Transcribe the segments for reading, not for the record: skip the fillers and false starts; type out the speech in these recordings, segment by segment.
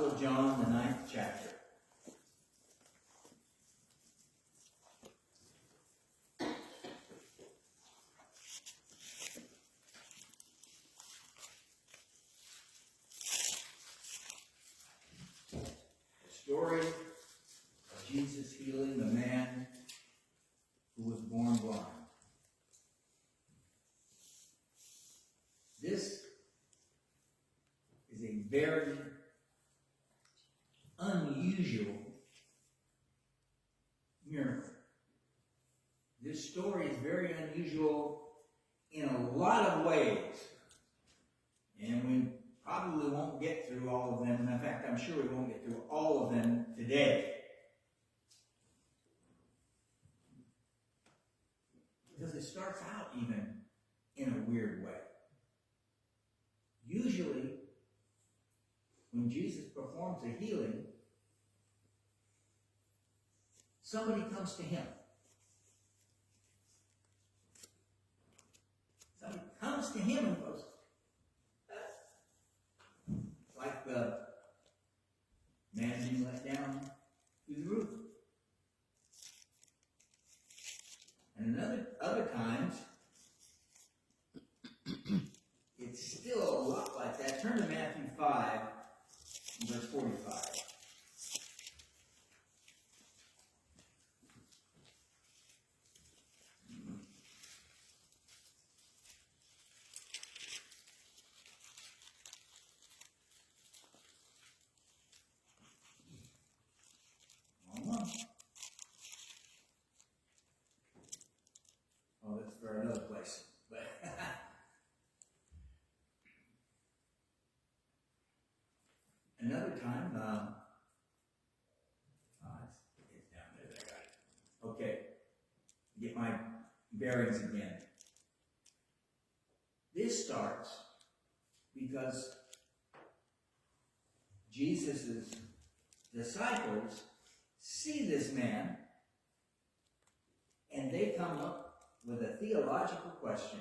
Gospel of John, the 9th chapter. The story of Jesus healing the man who was born blind. This is a very unusual miracle. This story is very unusual in a lot of ways. And we probably won't get through all of them. In fact, I'm sure we won't get through all of them today. Because it starts out even in a weird way. Usually, when Jesus performs a healing, somebody comes to him. Somebody comes to him and goes, like the man being let down through the roof. And other times, it's still a lot like that. Turn to Matthew 5, verse 45. Oh, that's for another place. But another time, it's down there. I got it. Okay, get my bearings again. This starts because Jesus' disciples see this man, and they come up with a theological question.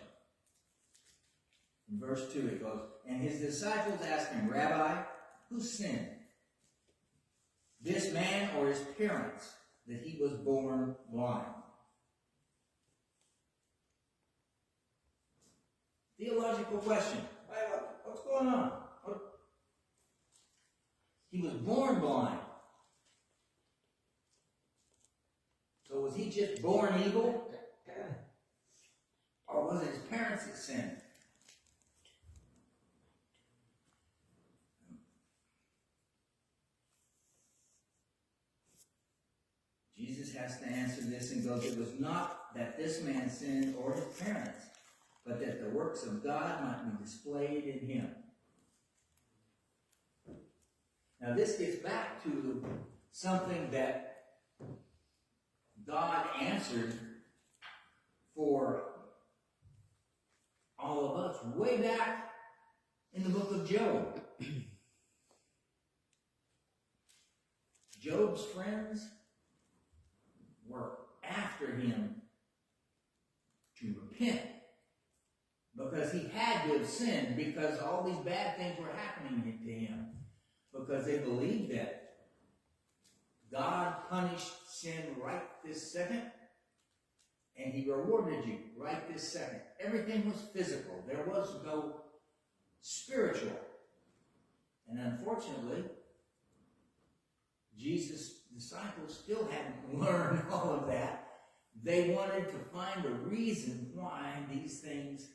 In verse 2 it goes, and his disciples asked him, Rabbi, who sinned, this man or his parents, that he was born blind? Theological question. What's going on? He was born blind. So was he just born evil? Or was it his parents that sinned? Jesus has to answer this and goes, it was not that this man sinned or his parents, but that the works of God might be displayed in him. Now this gets back to something that God answered for all of us way back in the book of Job. Job's friends were after him to repent because he had to have sinned, because all these bad things were happening to him, because they believed that God punished sin right this second, and he rewarded you right this second. Everything was physical. There was no spiritual. And unfortunately, Jesus' disciples still hadn't learned all of that. They wanted to find a reason why these things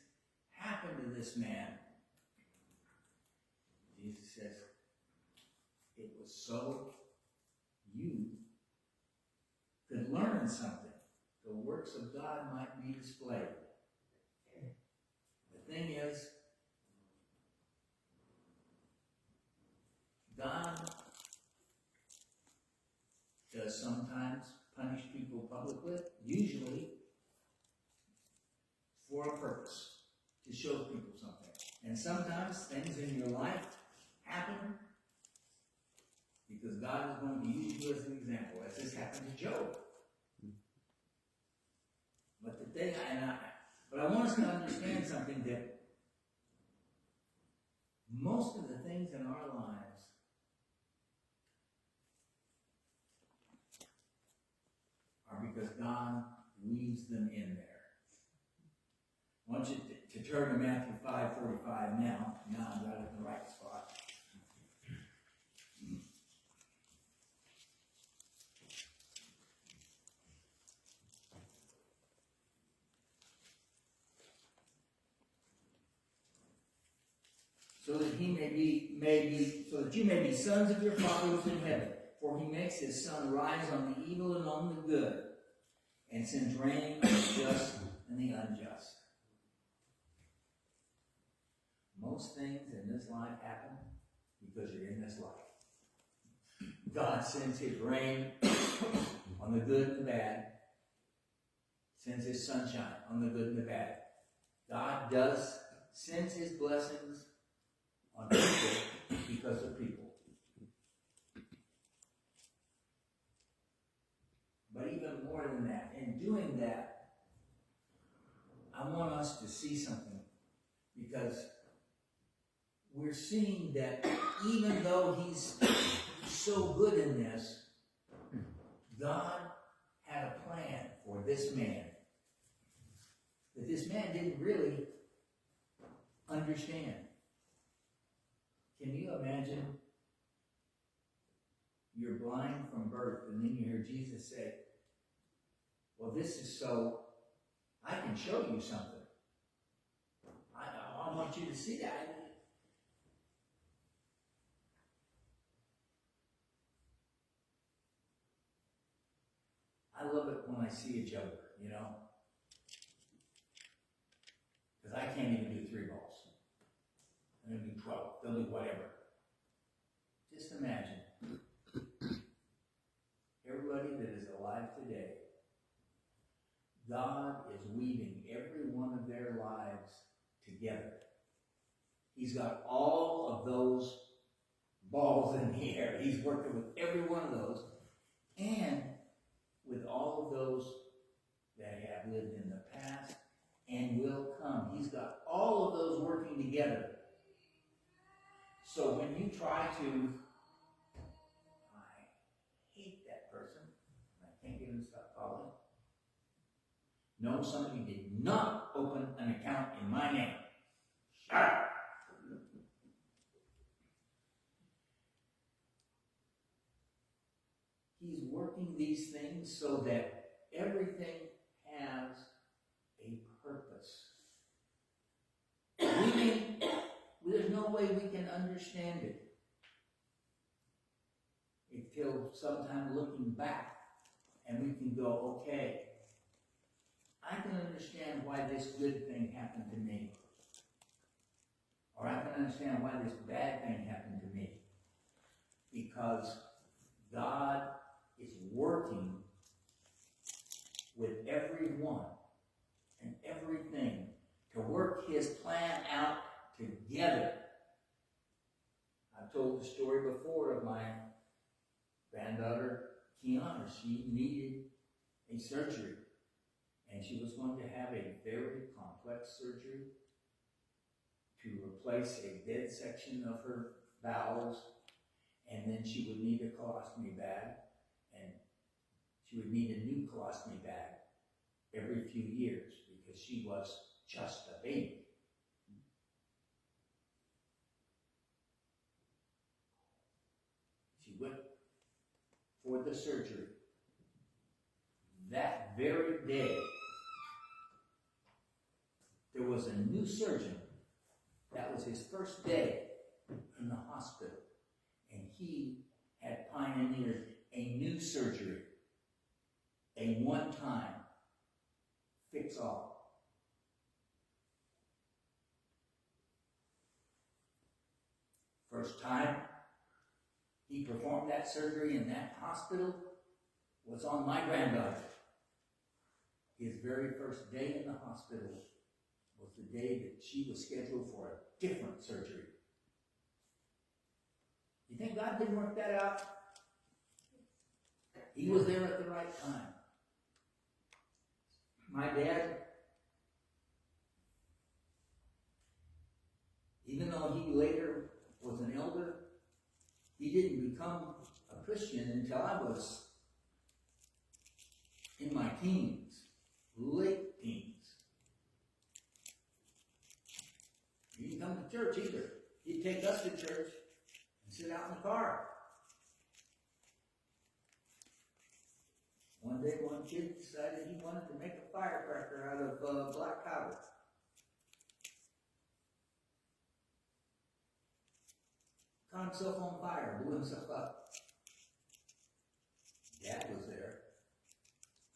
happened to this man. Jesus says, it was so you could learn something. The works of God might be displayed. The thing is, God does sometimes punish people publicly, usually for a purpose, to show people something. And sometimes things in your life happen because God is going to use you as an example, as this happened to Job. But the thing, but I want us to understand something, that most of the things in our lives God weaves them in there. I want you to turn to Matthew 5:45 now. Now I've got it in the right spot. So that you may be sons of your Father who is in heaven. For he makes his sun rise on the evil and on the good, and sends rain on the just and the unjust. Most things in this life happen because you're in this life. God sends his rain on the good and the bad, sends his sunshine on the good and the bad. God sends his blessings on people because of people. But even more than that, in doing that, I want us to see something, because we're seeing that even though he's so good in this, God had a plan for this man that this man didn't really understand. Can you imagine you're blind from birth and then you hear Jesus say, well, this is so I can show you something. I want you to see that. I love it when I see a joker, you know, because I can't even do 3 balls. I'm going to do 12. They'll do whatever. Just imagine. Everybody that is alive today, God is weaving every one of their lives together. He's got all of those balls in the air. He's working with every one of those, and with all of those that have lived in the past and will come. He's got all of those working together. So when you try to, I hate that person, I can't get him to stop calling. No, somebody did not open an account in my name. Shut up. He's working these things so that everything has a purpose. There's no way we can understand it until sometime looking back and we can go, okay, I can understand why this good thing happened to me. Or I can understand why this bad thing happened to me. Because God is working with everyone and everything to work his plan out together. I've told the story before of my granddaughter, Kiana. She needed a surgery, and she was going to have a very complex surgery to replace a dead section of her bowels, and then she would need a colostomy bag, and she would need a new colostomy bag every few years because she was just a baby. She went for the surgery. That very day, there was a new surgeon. That was his first day in the hospital. And he had pioneered a new surgery, a one-time fix-all. First time he performed that surgery in that hospital was on my granddaughter. His very first day in the hospital was the day that she was scheduled for a different surgery. You think God didn't work that out? He was there at the right time. My dad, even though he later was an elder, he didn't become a Christian until I was in my teens, late teens. He didn't come to church either. He'd take us to church and sit out in the car. One day, one kid decided he wanted to make a firecracker out of black powder. Caught himself on fire, blew himself up. Dad was there.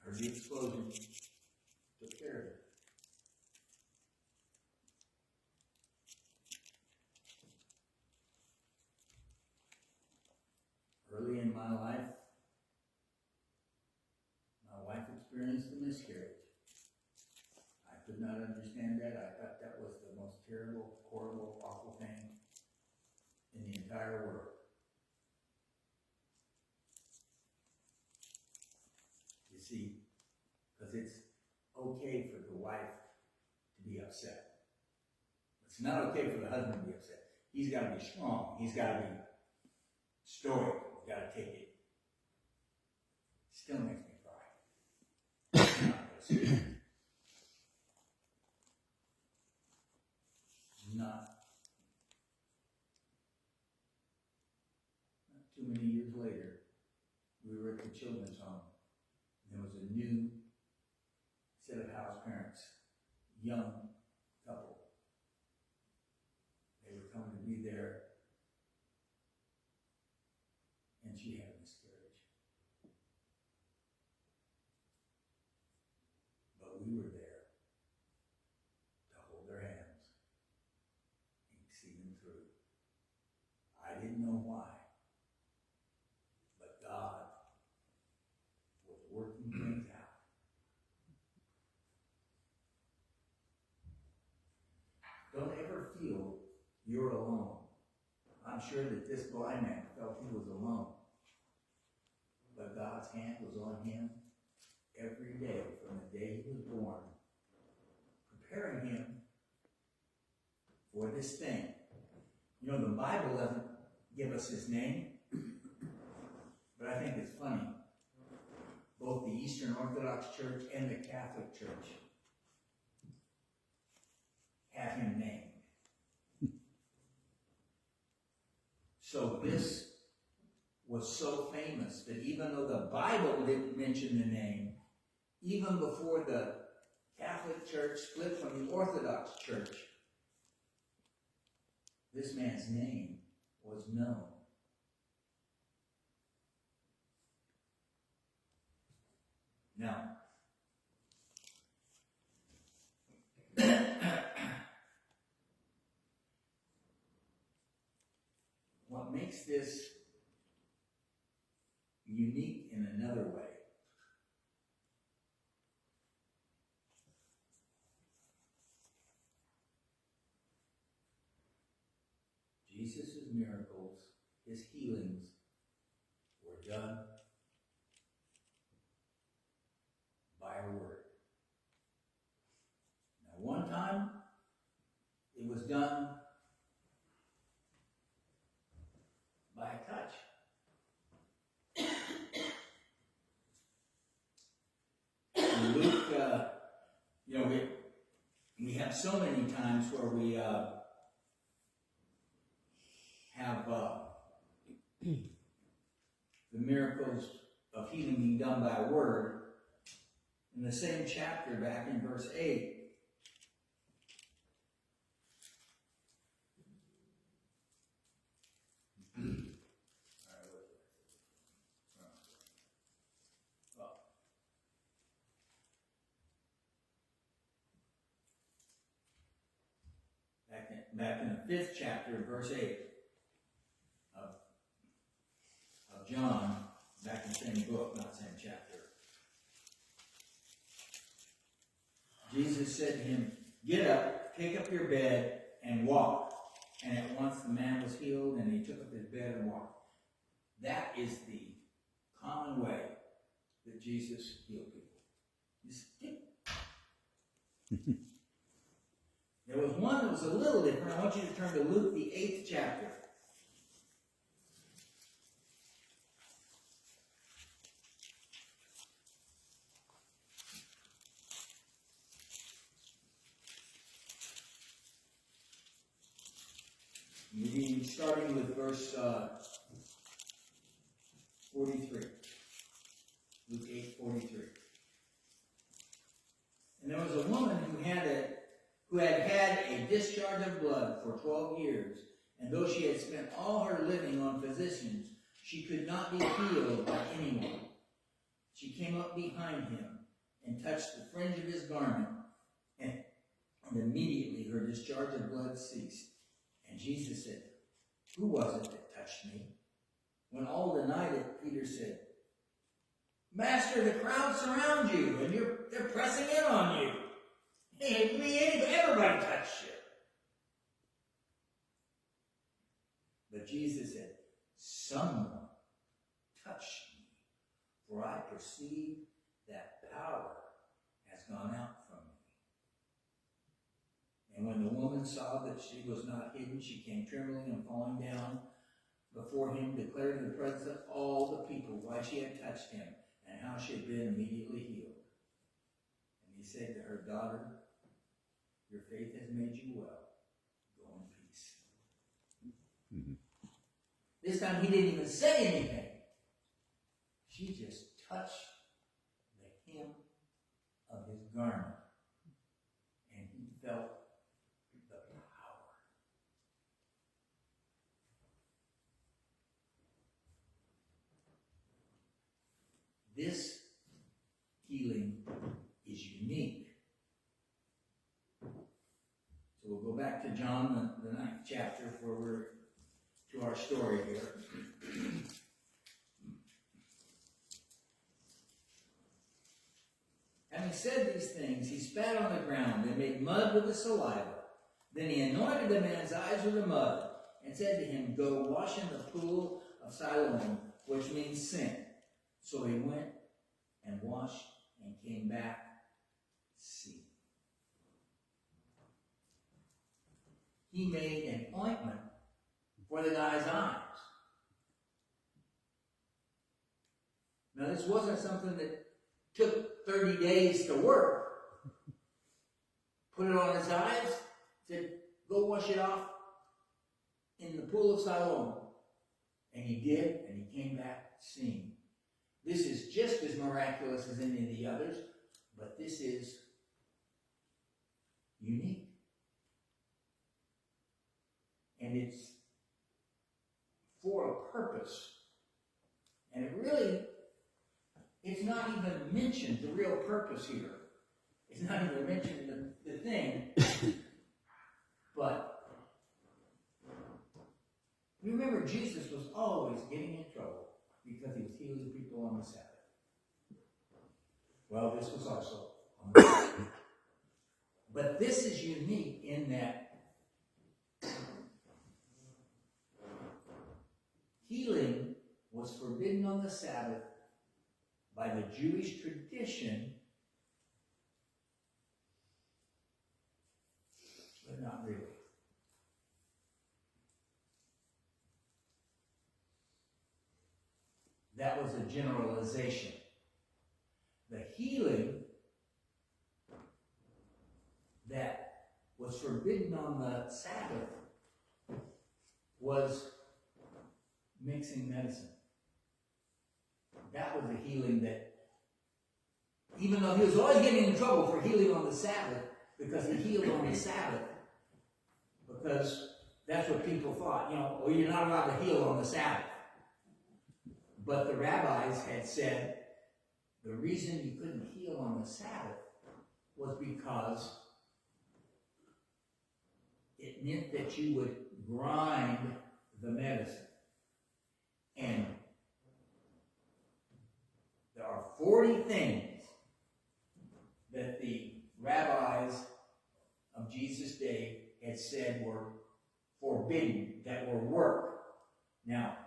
Heard the explosion. Took care of it. Early in my life, my wife experienced a miscarriage. I could not understand that. I thought that was the most terrible, horrible, awful thing in the entire world. You see, because it's okay for the wife to be upset. It's not okay for the husband to be upset. He's got to be strong. He's got to be stoic. He's got to take it. Still makes me cry. Not too many years later, we were at the children's home. There was a new set of house parents, young couple. They were coming to be there, and she had a miscarriage. But we were there to hold their hands and see them through. I didn't know why, but God was working things out. Don't ever feel you're alone. I'm sure that this blind man felt he was alone. But God's hand was on him every day from the day he was born, preparing him for this thing. You know, the Bible doesn't give us his name, but I think it's funny. Both the Eastern Orthodox Church and the Catholic Church have him named. So this was so famous that even though the Bible didn't mention the name, even before the Catholic Church split from the Orthodox Church, this man's name was known. Now, what makes this unique in another way Jesus' miracles, his healings, were done by a word. Now, one time, it was done by a touch. In Luke, we have so many times where we have the miracles of healing being done by a word. In the same chapter, back in verse 8, back in the 5th chapter, verse 8 of John, back in the same book, not same chapter. Jesus said to him, "Get up, take up your bed, and walk." And at once the man was healed, and he took up his bed and walked. That is the common way that Jesus healed people. Just There was one that was a little different. I want you to turn to Luke, the 8th chapter. reading starting with verse 43. Luke 8:43. And there was a woman who had had a discharge of blood for 12 years, and though she had spent all her living on physicians, she could not be healed by anyone. She came up behind him and touched the fringe of his garment, and immediately her discharge of blood ceased. And Jesus said, "Who was it that touched me?" When all denied it, Peter said, "Master, the crowd surrounds you, and they're pressing in on you. Hey, everybody touched you." But Jesus said, "Someone touched me, for I perceive that power has gone out from me." And when the woman saw that she was not hidden, she came trembling and falling down before him, declared in the presence of all the people why she had touched him and how she had been immediately healed. And he said to her, "Daughter, your faith has made you well. Go in peace." Mm-hmm. This time he didn't even say anything. She just touched the hem of his garment, and he felt the power. This healing is unique. So we'll go back to John, the 9th chapter, where we're to our story here. Having said these things, he spat on the ground and made mud with the saliva. Then he anointed the man's eyes with the mud and said to him, "Go wash in the pool of Siloam," which means sent. So he went and washed and came back seeing. He made an ointment for the guy's eyes. Now, this wasn't something that took 30 days to work. Put it on his eyes, said, "Go wash it off in the pool of Siloam." And he did, and he came back seeing. This is just as miraculous as any of the others, but this is unique. And it's for a purpose. And it's not even mentioned, the real purpose here. It's not even mentioned the thing. But remember, Jesus was always getting in trouble because he was healing people on the Sabbath. Well, this was also on the Sabbath. But this is unique in that healing was forbidden on the Sabbath by the Jewish tradition, but not really. That was a generalization. The healing that was forbidden on the Sabbath was mixing medicine. That was a healing that, even though he was always getting in trouble for healing on the Sabbath, because he healed on the Sabbath, because that's what people thought, oh, you're not allowed to heal on the Sabbath. But the rabbis had said the reason you couldn't heal on the Sabbath was because it meant that you would grind the medicine. And there are 40 things that the rabbis of Jesus' day had said were forbidden, that were work. Now,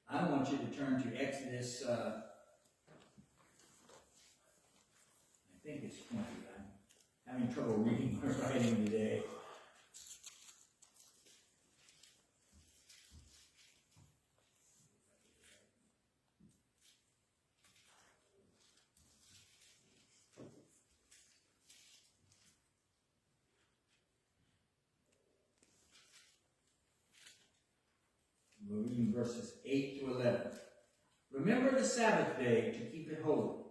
I want you to turn to Exodus, I think it's 20. I'm having trouble reading my writing today. verses 8 to 11. Remember the Sabbath day to keep it holy.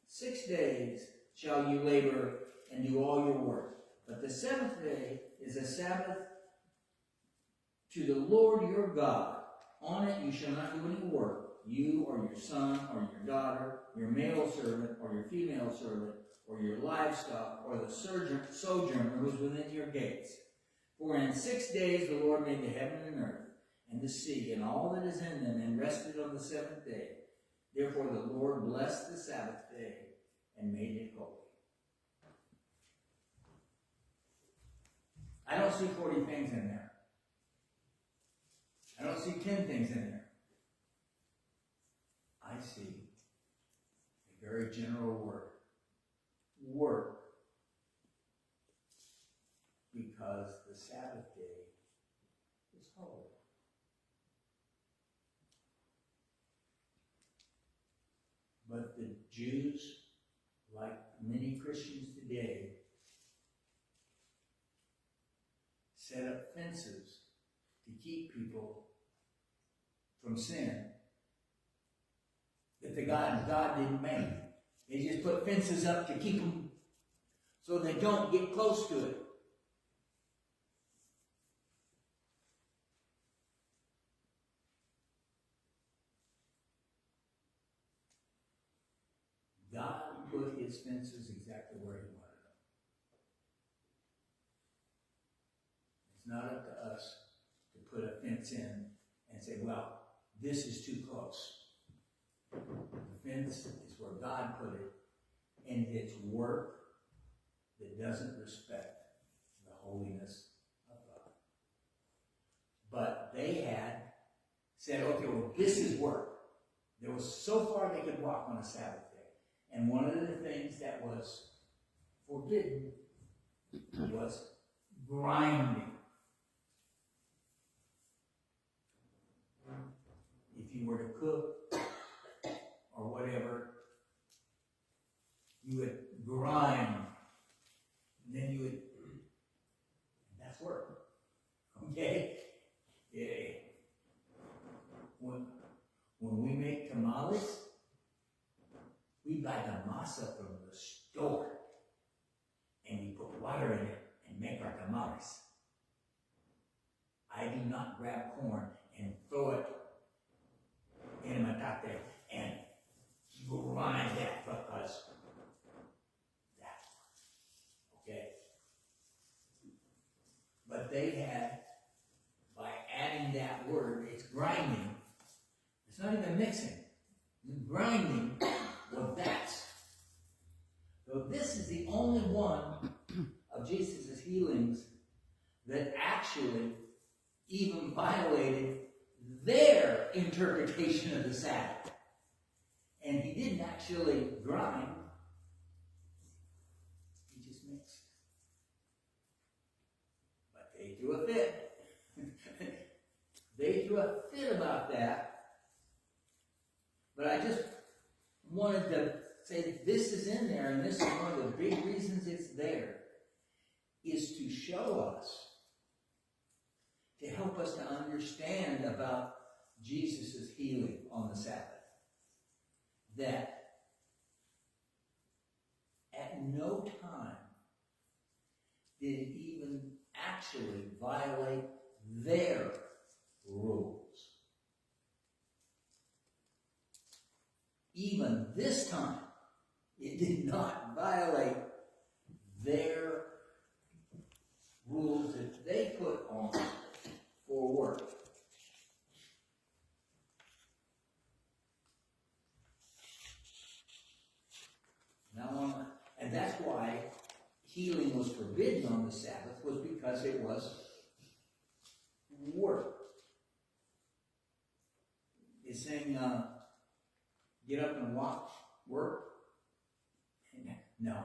6 days shall you labor and do all your work. But the seventh day is a Sabbath to the Lord your God. On it you shall not do any work, you or your son or your daughter, your male servant or your female servant, or your livestock, or the sojourner who is within your gates. For in 6 days the Lord made the heaven and earth, and the sea, and all that is in them, and rested on the seventh day. Therefore the Lord blessed the Sabbath day and made it holy. I don't see 40 things in there. I don't see 10 things in there. I see a very general word. Work. Because the Sabbath day is holy. But the Jews, like many Christians today, set up fences to keep people from sin that God didn't make. They just put fences up to keep them so they don't get close to it. God put his fences exactly where he wanted them. It's not up to us to put a fence in and say, well, this is too close. The fence is where God put it, and it's work that doesn't respect the holiness of God. But they had said, okay, well, this is work. There was so far they could walk on a Sabbath day. And one of the things that was forbidden was grinding. If you were to cook or whatever, you would grind. And then you would, that's work. Okay? Yeah. When we make tamales, we buy the masa from the store, and we put water in it and make our tamales. I do not grab corn and throw it in a metate and grind that because that's okay. But they had, by adding that word, it's grinding. It's not even mixing. It's grinding. Well, that's. So this is the only one of Jesus' healings that actually even violated their interpretation of the Sabbath. And he didn't actually grind. He just mixed. But they threw a fit. They threw a fit about that. But I just wanted to say that this is in there, and this is one of the big reasons it's there, is to show us, to help us to understand about Jesus' healing on the Sabbath. That at no time did it even actually violate their rules. Even this time, it did not violate their rules that they put on for work. Now, and that's why healing was forbidden on the Sabbath, was because it was work. It's saying, get up and walk, work? No.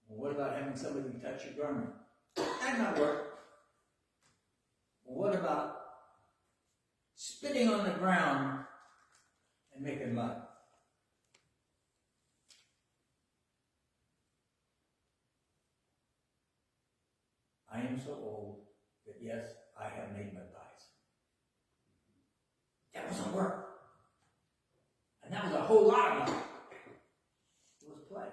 Well, what about having somebody touch your garment? That's not work. Well, what about spitting on the ground and making mud? I am so old that, yes, I have made mud pies. work. And that was a whole lot of it. It was play.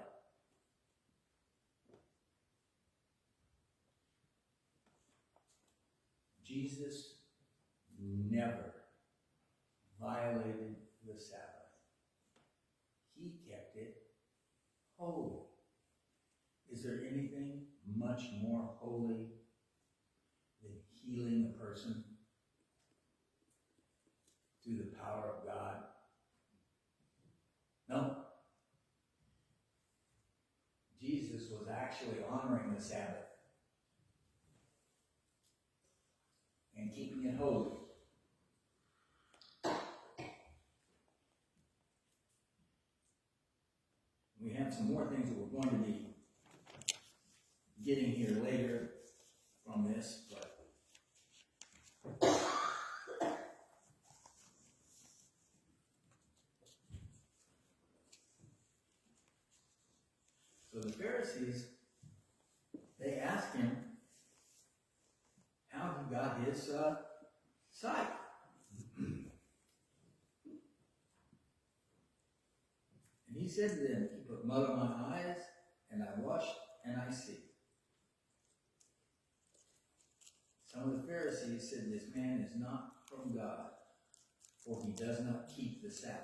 Jesus never violated the Sabbath. He kept it holy. Is there anything much more holy than healing a person through the power of God? No. Jesus was actually honoring the Sabbath and keeping it holy. We have some more things that we're going to be getting here later from this, but so the Pharisees, they asked him how he got his sight. And he said to them, he put mud on my eyes, and I washed, and I see. Some of the Pharisees said, this man is not from God, for he does not keep the Sabbath.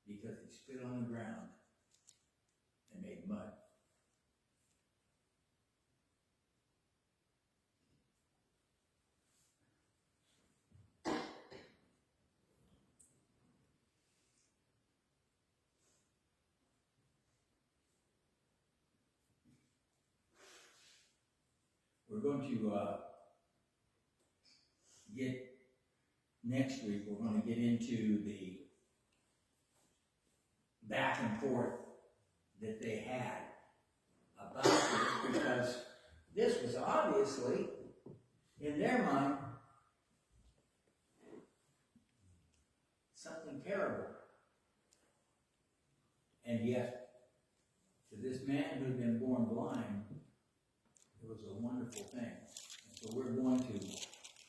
Because he spit on the ground and made mud. We're going to get, next week, we're going to get into the back and forth that they had about this, because this was obviously, in their mind, something terrible. And yet, to this man who had been born blind, it was a wonderful thing. And so we're going to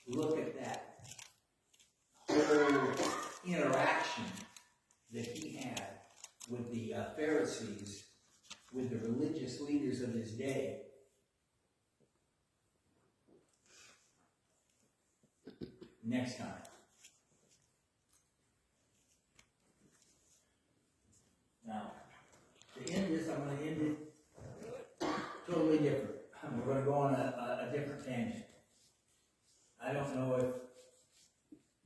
look at that whole interaction that he had with the Pharisees, with the religious leaders of his day. Next time. Now, to end this, I'm going to end it totally different. We're going to go on a different tangent. I don't know if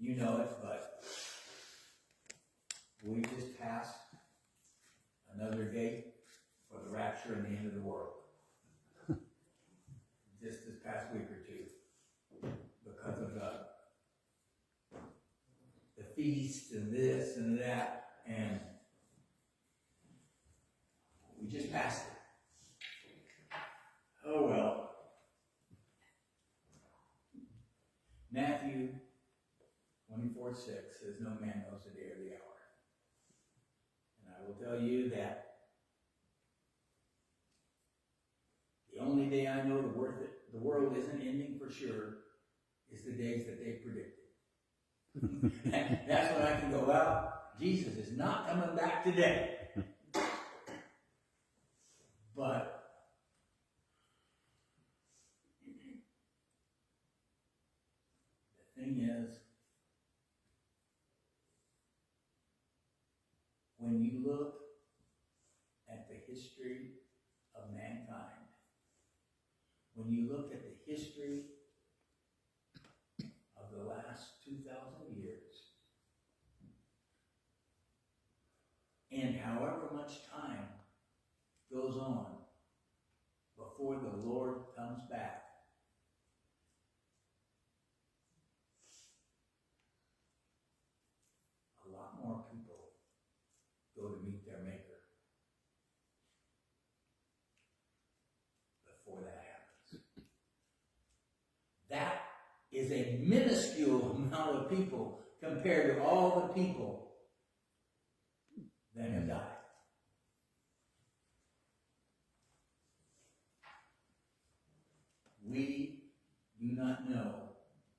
you know it, but we just passed another date for the rapture and the end of the world. Just this past week or two. Because of the feast and this and that. And we just passed it. Oh well. Matthew 24:6 says, no man knows the day or the hour. And I will tell you that the only day I know the world isn't ending for sure is the days that they predicted. That's when I can go out. Jesus is not coming back today. But the thing is, when you look at the history of mankind, when you look at the history of the last 2,000 years, and however much time goes on before the Lord comes back, a lot more people go to meet their Maker before that happens. That is a minuscule amount of people compared to all the people that have died. We do not know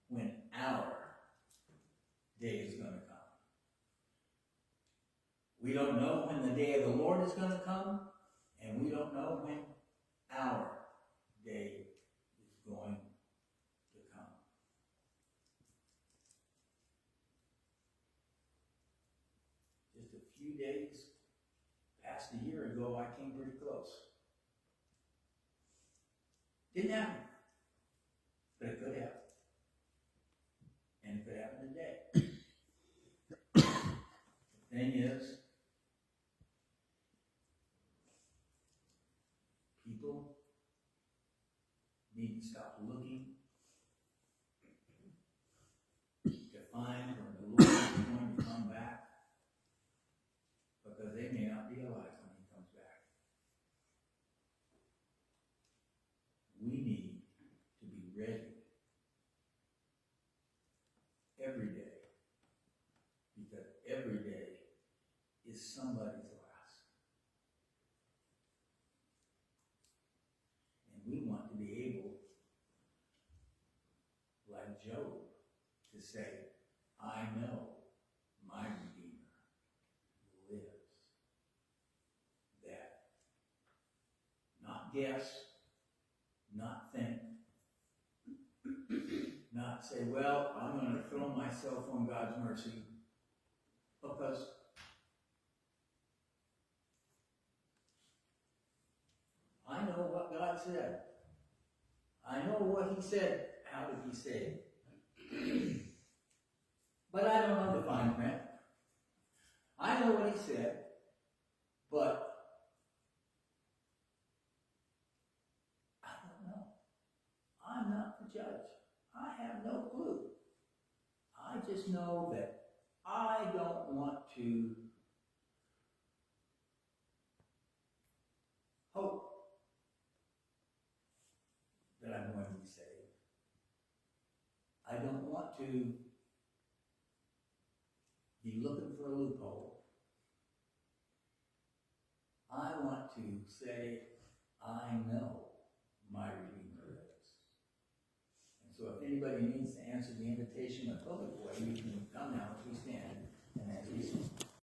when our day is going to come. We don't know when the day of the Lord is going to come, and we don't know when our day is going to come. Just a few days past a year ago, I came pretty close. Didn't happen, but it could happen. And it could happen today. The thing is, people need to stop looking to find when the Lord is going to come back, because they may not be alive when he comes back. We need to be ready every day, because every day is somebody's last. And we want to be able, like Job, to say, I know my Redeemer lives. That. Not guess, not think, not say, well, I'm going to throw myself on God's mercy, because I know what God said. I know what he said. How did he say it? But I don't know the fine print. I know what he said, but I don't know. I'm not the judge. I have no clue. I just know that I don't want to hope that I'm going to be saved. I don't want to be looking for a loophole. I want to say, I know my Redeemer lives. And so if anybody needs to answer the invitation in a public way, you can come now as we stand and as we sing.